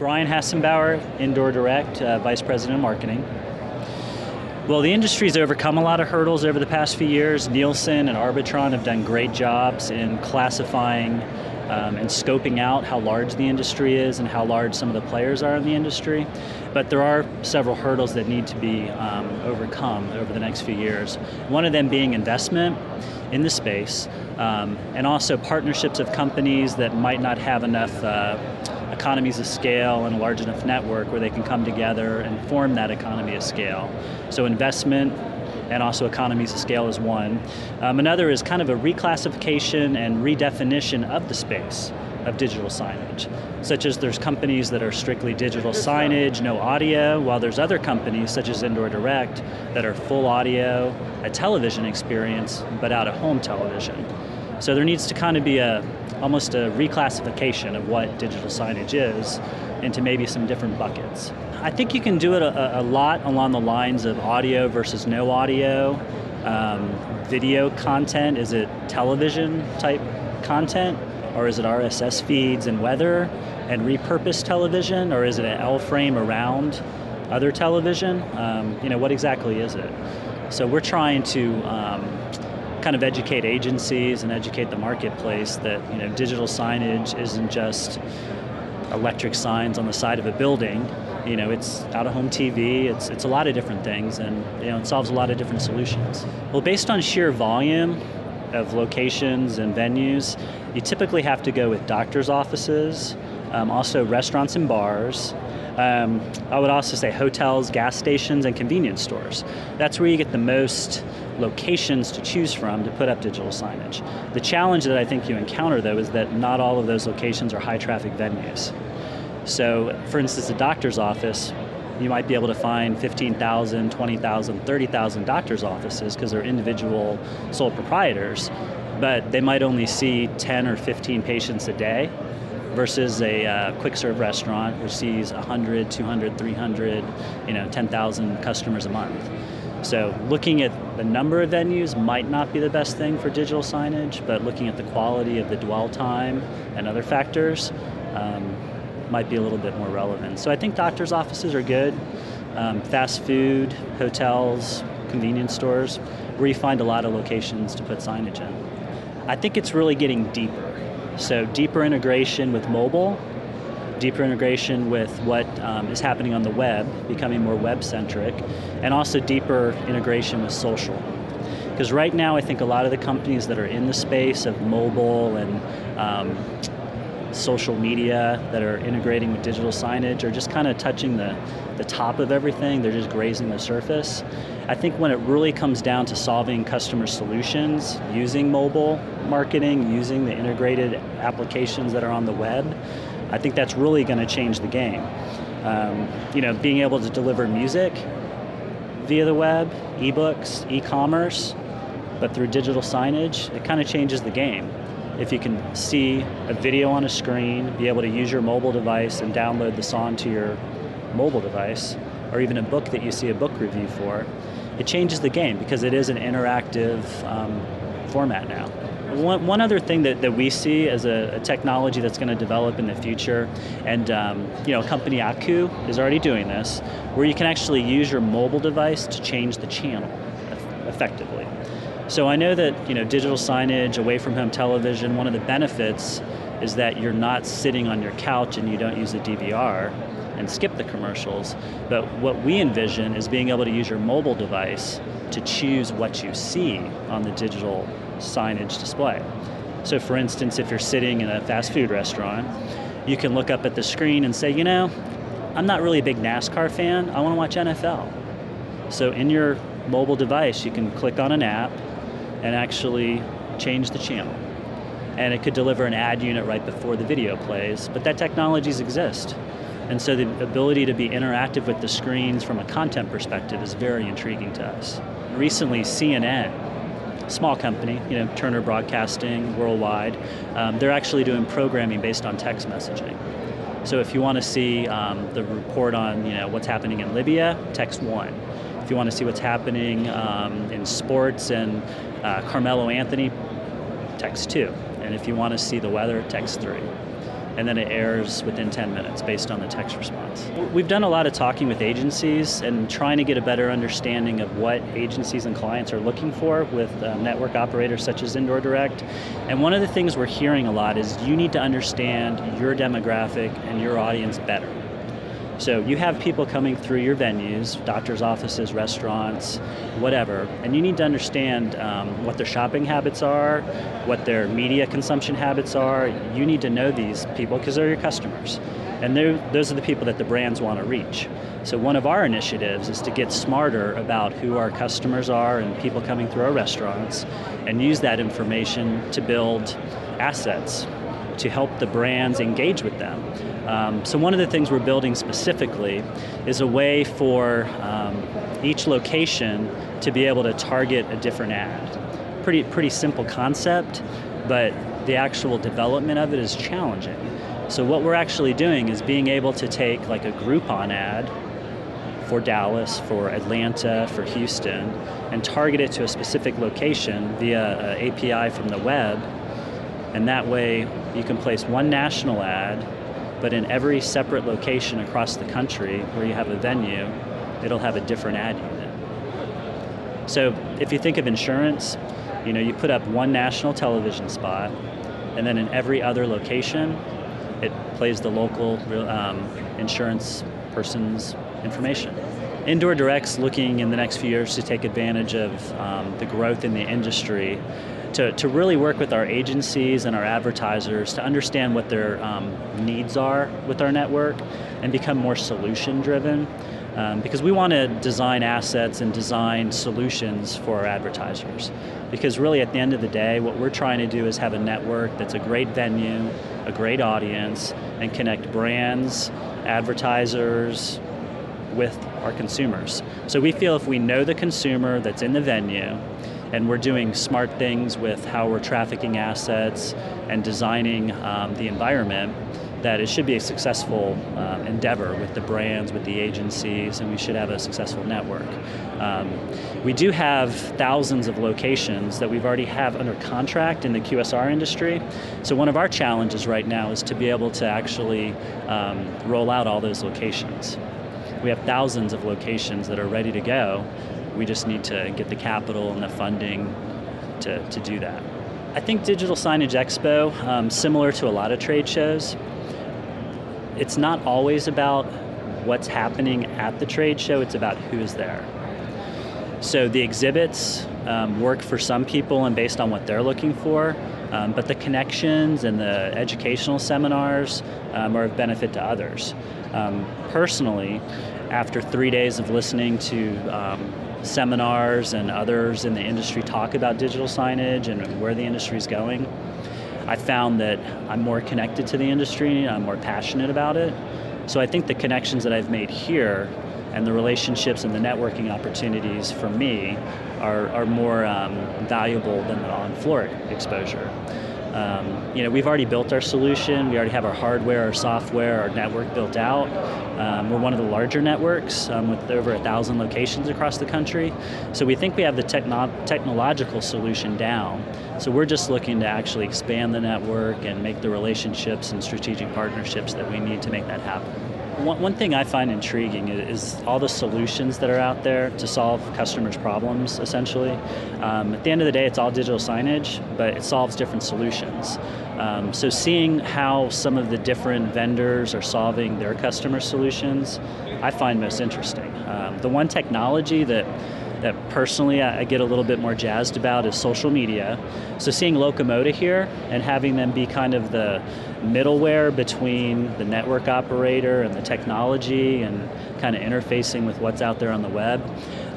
Brian Hasenbauer, indoorDIRECT, Vice President of Marketing. Well, the industry's overcome a lot of hurdles over the past few years. Nielsen and Arbitron have done great jobs in classifying and scoping out how large the industry is and how large some of the players are in the industry. But there are several hurdles that need to be overcome over the next few years. One of them being investment in the space, and also partnerships of companies that might not have enough economies of scale and a large enough network where they can come together and form that economy of scale. So investment and also economies of scale is one. Another is kind of a reclassification and redefinition of the space of digital signage, such as there's companies that are strictly digital signage, no audio, while there's other companies such as indoorDIRECT that are full audio, a television experience, but out of home television. So there needs to kind of be almost a reclassification of what digital signage is into maybe some different buckets. I think you can do it a lot along the lines of audio versus no audio, video content. Is it television type content, or is it RSS feeds and weather and repurposed television, or is it an L-frame around other television? What exactly is it? So we're trying to kind of educate agencies and educate the marketplace that digital signage isn't just electric signs on the side of a building. It's out-of-home TV, it's a lot of different things, and it solves a lot of different solutions. Well, based on sheer volume of locations and venues, you typically have to go with doctor's offices, also restaurants and bars. I would also say hotels, gas stations, and convenience stores. That's where you get the most locations to choose from to put up digital signage. The challenge that I think you encounter, though, is that not all of those locations are high-traffic venues. So, for instance, a doctor's office, you might be able to find 15,000, 20,000, 30,000 doctor's offices because they're individual sole proprietors, but they might only see 10 or 15 patients a day versus a quick-serve restaurant which sees 100, 200, 300, 10,000 customers a month. So looking at the number of venues might not be the best thing for digital signage, but looking at the quality of the dwell time and other factors might be a little bit more relevant. So I think doctor's offices are good, fast food, hotels, convenience stores, where you find a lot of locations to put signage in. I think it's really getting deeper. So deeper integration with mobile, deeper integration with what is happening on the web, becoming more web-centric, and also deeper integration with social. Because right now I think a lot of the companies that are in the space of mobile and social media that are integrating with digital signage are just kind of touching the top of everything. They're just grazing the surface. I think when it really comes down to solving customer solutions, using mobile marketing, using the integrated applications that are on the web, I think that's really going to change the game. Being able to deliver music via the web, ebooks, e-commerce, but through digital signage, it kind of changes the game. If you can see a video on a screen, be able to use your mobile device and download the song to your mobile device, or even a book that you see a book review for, it changes the game because it is an interactive format now. One other thing that we see as a technology that's going to develop in the future, and company Aku is already doing this, where you can actually use your mobile device to change the channel effectively. So I know that digital signage, away from home television, one of the benefits is that you're not sitting on your couch and you don't use a DVR and skip the commercials. But what we envision is being able to use your mobile device to choose what you see on the digital signage display. So for instance, if you're sitting in a fast food restaurant, you can look up at the screen and say, I'm not really a big NASCAR fan, I want to watch NFL. So in your mobile device, you can click on an app and actually change the channel. And it could deliver an ad unit right before the video plays, but that technologies exist. And so the ability to be interactive with the screens from a content perspective is very intriguing to us. Recently, CNN, small company, Turner Broadcasting worldwide, they're actually doing programming based on text messaging. So if you want to see the report on what's happening in Libya, text 1. If you want to see what's happening in sports and Carmelo Anthony, text 2. And if you want to see the weather, text 3. and then it airs within 10 minutes based on the text response. We've done a lot of talking with agencies and trying to get a better understanding of what agencies and clients are looking for with network operators such as indoorDIRECT. And one of the things we're hearing a lot is you need to understand your demographic and your audience better. So you have people coming through your venues, doctors' offices, restaurants, whatever, and you need to understand what their shopping habits are, what their media consumption habits are. You need to know these people because they're your customers. And those are the people that the brands want to reach. So one of our initiatives is to get smarter about who our customers are and people coming through our restaurants and use that information to build assets to help the brands engage with them. So one of the things we're building specifically is a way for each location to be able to target a different ad. Pretty simple concept, but the actual development of it is challenging. So what we're actually doing is being able to take like a Groupon ad for Dallas, for Atlanta, for Houston, and target it to a specific location via an API from the web. And that way you can place one national ad, but in every separate location across the country where you have a venue, it'll have a different ad unit. So if you think of insurance, you put up one national television spot, and then in every other location, it plays the local insurance person's information. indoorDIRECT's looking in the next few years to take advantage of the growth in the industry to really work with our agencies and our advertisers to understand what their needs are with our network and become more solution-driven. Because we want to design assets and design solutions for our advertisers. Because really at the end of the day, what we're trying to do is have a network that's a great venue, a great audience, and connect brands, advertisers, with our consumers. So we feel if we know the consumer that's in the venue, and we're doing smart things with how we're trafficking assets and designing the environment, that it should be a successful endeavor with the brands, with the agencies, and we should have a successful network. We do have thousands of locations that we've already have under contract in the QSR industry. So one of our challenges right now is to be able to actually roll out all those locations. We have thousands of locations that are ready to go. We just need to get the capital and the funding to do that. I think Digital Signage Expo, similar to a lot of trade shows, it's not always about what's happening at the trade show, it's about who's there. So the exhibits work for some people and based on what they're looking for, but the connections and the educational seminars are of benefit to others. Personally, after 3 days of listening to seminars and others in the industry talk about digital signage and where the industry is going, I found that I'm more connected to the industry, I'm more passionate about it. So I think the connections that I've made here and the relationships and the networking opportunities for me are more valuable than the on-floor exposure. We've already built our solution, we already have our hardware, our software, our network built out. We're one of the larger networks with over 1,000 locations across the country. So we think we have the technological solution down. So we're just looking to actually expand the network and make the relationships and strategic partnerships that we need to make that happen. One thing I find intriguing is all the solutions that are out there to solve customers' problems, essentially. At the end of the day, it's all digital signage, but it solves different solutions. So seeing how some of the different vendors are solving their customer solutions, I find most interesting. The one technology that personally I get a little bit more jazzed about is social media. So seeing Locomotive here and having them be kind of the middleware between the network operator and the technology and kind of interfacing with what's out there on the web.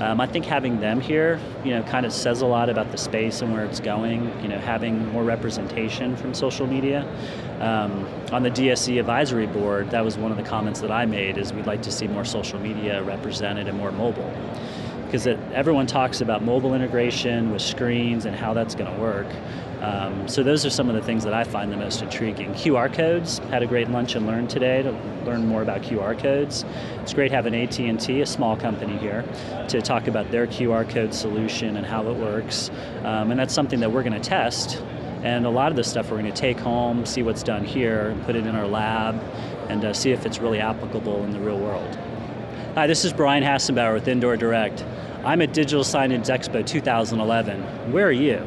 I think having them here, kind of says a lot about the space and where it's going, having more representation from social media. On the DSE advisory board, that was one of the comments that I made, is we'd like to see more social media represented and more mobile. Because everyone talks about mobile integration with screens and how that's going to work. So those are some of the things that I find the most intriguing. QR codes, had a great lunch and learn today to learn more about QR codes. It's great having AT&T, a small company here, to talk about their QR code solution and how it works. And that's something that we're going to test And a lot of this stuff we're going to take home, see what's done here, and put it in our lab, and see if it's really applicable in the real world. Hi, this is Brian Hasenbauer with indoorDIRECT. I'm at Digital Signage Expo 2011. Where are you?